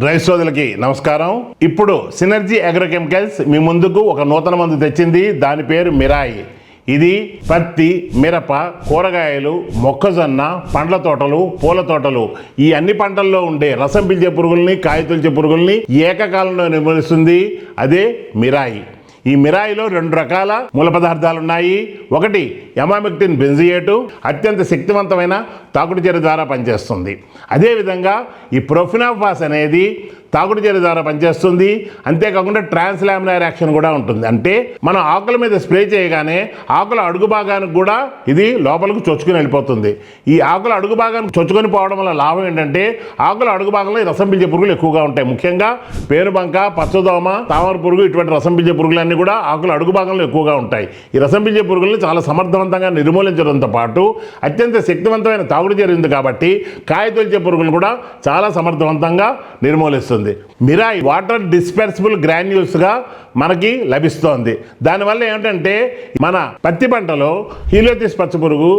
రైతు సోదరులకి నమస్కారం. ఇప్పుడు సినర్జీ అగ్రోకెమికల్స్ మీ ముందుకు ఒక నూతన మందు తెచ్చింది. దాని పేరు మిరాయి. ఇది పత్తి, మిరప, కూరగాయలు, మొక్కజొన్న, పండ్ల తోటలు, పూల తోటలు ఈ అన్ని పంటల్లో ఉండే రసం పీల్చే పురుగుల్ని, కాయ తొలిచే పురుగుల్ని ఏకకాలంలో నిర్మూలిస్తుంది. అదే మిరాయి. ఈ మిరాయిలో 2 రకాల మూల పదార్థాలు ఉన్నాయి. ఒకటి ఎమామెక్టిన్ బెంజియేటు, అత్యంత శక్తివంతమైన తాకుడు చర్య ద్వారా పనిచేస్తుంది. అదేవిధంగా ఈ ప్రొఫినాఫాస్ అనేది తాకుడు చర్య ద్వారా పనిచేస్తుంది. అంతేకాకుండా ట్రాన్స్లామినార్ యాక్షన్ కూడా ఉంటుంది. అంటే మనం ఆకుల మీద స్ప్రే చేయగానే ఆకుల అడుగు భాగానికి కూడా ఇది లోపలికి చొచ్చుకుని వెళ్ళిపోతుంది. ఈ ఆకుల అడుగు భాగానికి చొచ్చుకొని పోవడం వల్ల లాభం ఏంటంటే ఆకుల అడుగు భాగంలో ఈ రసం పీల్చే పురుగులు ఎక్కువగా ఉంటాయి. ముఖ్యంగా పేనుబంక, పచ్చదోమ, తామర పురుగు ఇటువంటి రసం పీల్చే పురుగులన్నీ కూడా ఆకుల అడుగు భాగంలో ఎక్కువగా ఉంటాయి. ఈ రసం పీల్చే పురుగుల్ని చాలా సమర్థవంతంగా నిర్మూలించడంతో పాటు అత్యంత శక్తివంతమైన తాగుడు చర్య ఉంది కాబట్టి కాయ తొలిచే పురుగులను కూడా చాలా సమర్థవంతంగా నిర్మూలిస్తుంది. మిరాయి వాటర్ డిస్పెర్సిబుల్ గ్రాన్యూల్స్గా మనకి లభిస్తోంది. దానివల్ల ఏమిటంటే మన పత్తి పంటలో హీలియోతిస్ పచ్చ పురుగు,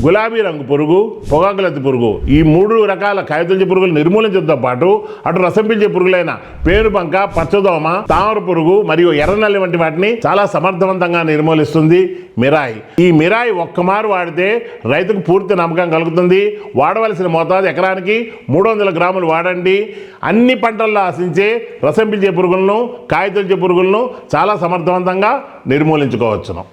గులాబీ రంగు పురుగు, పొగాకులెత్తి పురుగు ఈ 3 రకాల కాయతొలిచే పురుగులు నిర్మూలించడంతో పాటు అటు రసం పీల్చే పురుగులైన పేనుబంక, పచ్చదోమ, తామర పురుగు మరియు ఎర్రనల్లి వంటి వాటిని చాలా సమర్థవంతంగా నిర్మూలిస్తుంది మిరాయి. ఈ మిరాయి ఒక్కమారు వాడితే రైతుకు పూర్తి నమ్మకం కలుగుతుంది. వాడవలసిన మోతాదు ఎకరానికి 300 గ్రాములు వాడండి. అన్ని పంటల్లో ఆశించే రసం పీల్చే పురుగులను, కాయ తొలిచే పురుగులను చాలా సమర్థవంతంగా నిర్మూలించుకోవచ్చును.